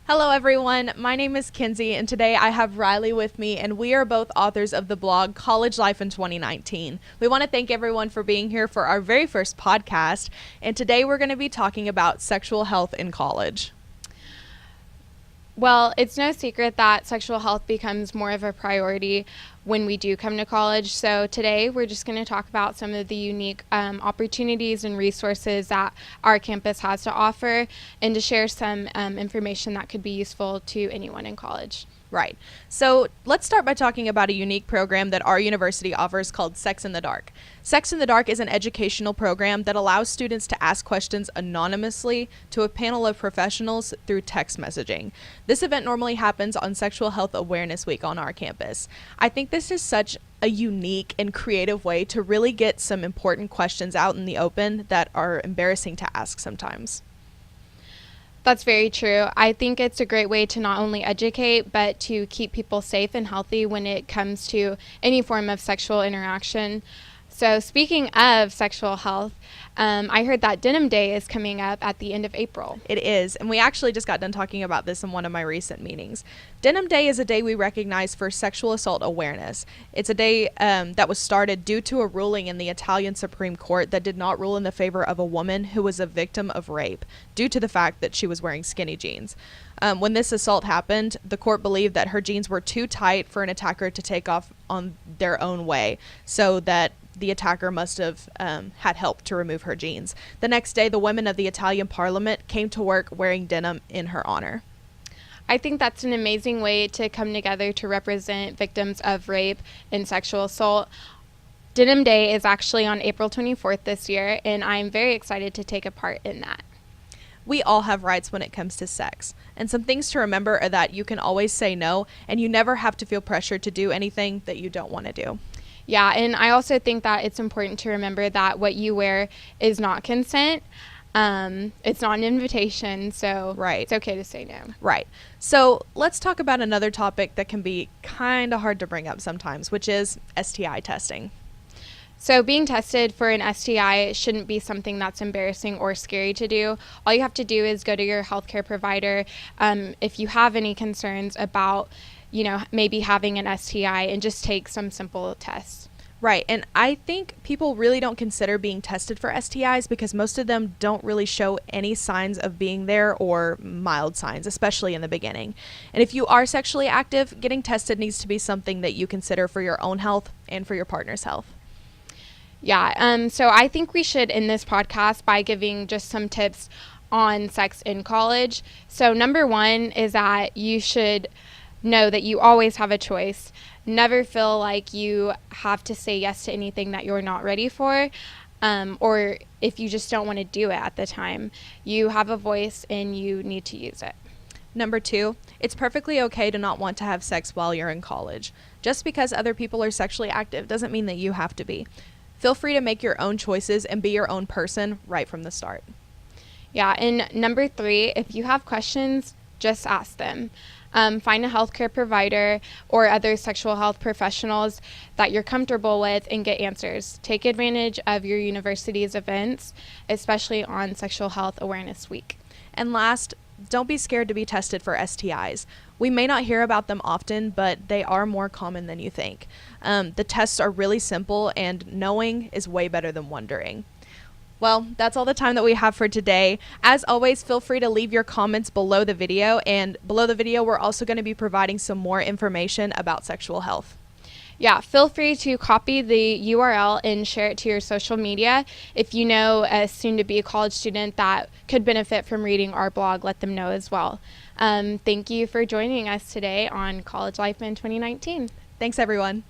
Hello, everyone. My name is Kinsey, and today I have Riley with me, and we are both authors of the blog College Life in 2019. We want to thank everyone for being here for our very first podcast, and today we're going to be talking about sexual health in college. Well, it's no secret that sexual health becomes more of a priority when we do come to college. So today we're just going to talk about some of the unique opportunities and resources that our campus has to offer and to share some information that could be useful to anyone in college. Right. So let's start by talking about a unique program that our university offers called Sex in the Dark. Sex in the Dark is an educational program that allows students to ask questions anonymously to a panel of professionals through text messaging. This event normally happens on Sexual Health Awareness Week on our campus. I think this is such a unique and creative way to really get some important questions out in the open that are embarrassing to ask sometimes. That's very true. I think it's a great way to not only educate, but to keep people safe and healthy when it comes to any form of sexual interaction. So speaking of sexual health, I heard that Denim Day is coming up at the end of April. It is, and we actually just got done talking about this in one of my recent meetings. Denim Day is a day we recognize for sexual assault awareness. It's a day that was started due to a ruling in the Italian Supreme Court that did not rule in the favor of a woman who was a victim of rape due to the fact that she was wearing skinny jeans. When this assault happened, the court believed that her jeans were too tight for an attacker to take off on their own way, so that the attacker must have had help to remove her jeans. The next day, the women of the Italian parliament came to work wearing denim in her honor. I think that's an amazing way to come together to represent victims of rape and sexual assault. Denim Day is actually on April 24th this year, and I'm very excited to take a part in that. We all have rights when it comes to sex. And some things to remember are that you can always say no, and you never have to feel pressured to do anything that you don't want to do. Yeah, and I also think that it's important to remember that what you wear is not consent. It's not an invitation, so Right. It's okay to say no. Right. So let's talk about another topic that can be kind of hard to bring up sometimes, which is STI testing. So being tested for an STI shouldn't be something that's embarrassing or scary to do. All you have to do is go to your healthcare provider if you have any concerns about, maybe having an STI, and just take some simple tests. Right. And I think people really don't consider being tested for STIs because most of them don't really show any signs of being there or mild signs, especially in the beginning. And if you are sexually active, getting tested needs to be something that you consider for your own health and for your partner's health. Yeah, so I think we should end this podcast by giving just some tips on sex in college. So number one is that you should know that you always have a choice. Never feel like you have to say yes to anything that you're not ready for, or if you just don't want to do it at the time. You have a voice and you need to use it. Number two, it's perfectly okay to not want to have sex while you're in college. Just because other people are sexually active doesn't mean that you have to be. Feel free to make your own choices and be your own person right from the start. Yeah, and number three, if you have questions, just ask them. Find a healthcare provider or other sexual health professionals that you're comfortable with and get answers. Take advantage of your university's events, especially on Sexual Health Awareness Week. And last, don't be scared to be tested for STIs. We may not hear about them often, but they are more common than you think. The tests are really simple, and knowing is way better than wondering. Well, that's all the time that we have for today. As always, feel free to leave your comments below the video, and below the video, we're also going to be providing some more information about sexual health. Yeah, feel free to copy the URL and share it to your social media. If you know a soon-to-be college student that could benefit from reading our blog, let them know as well. Thank you for joining us today on College Life in 2019. Thanks, everyone.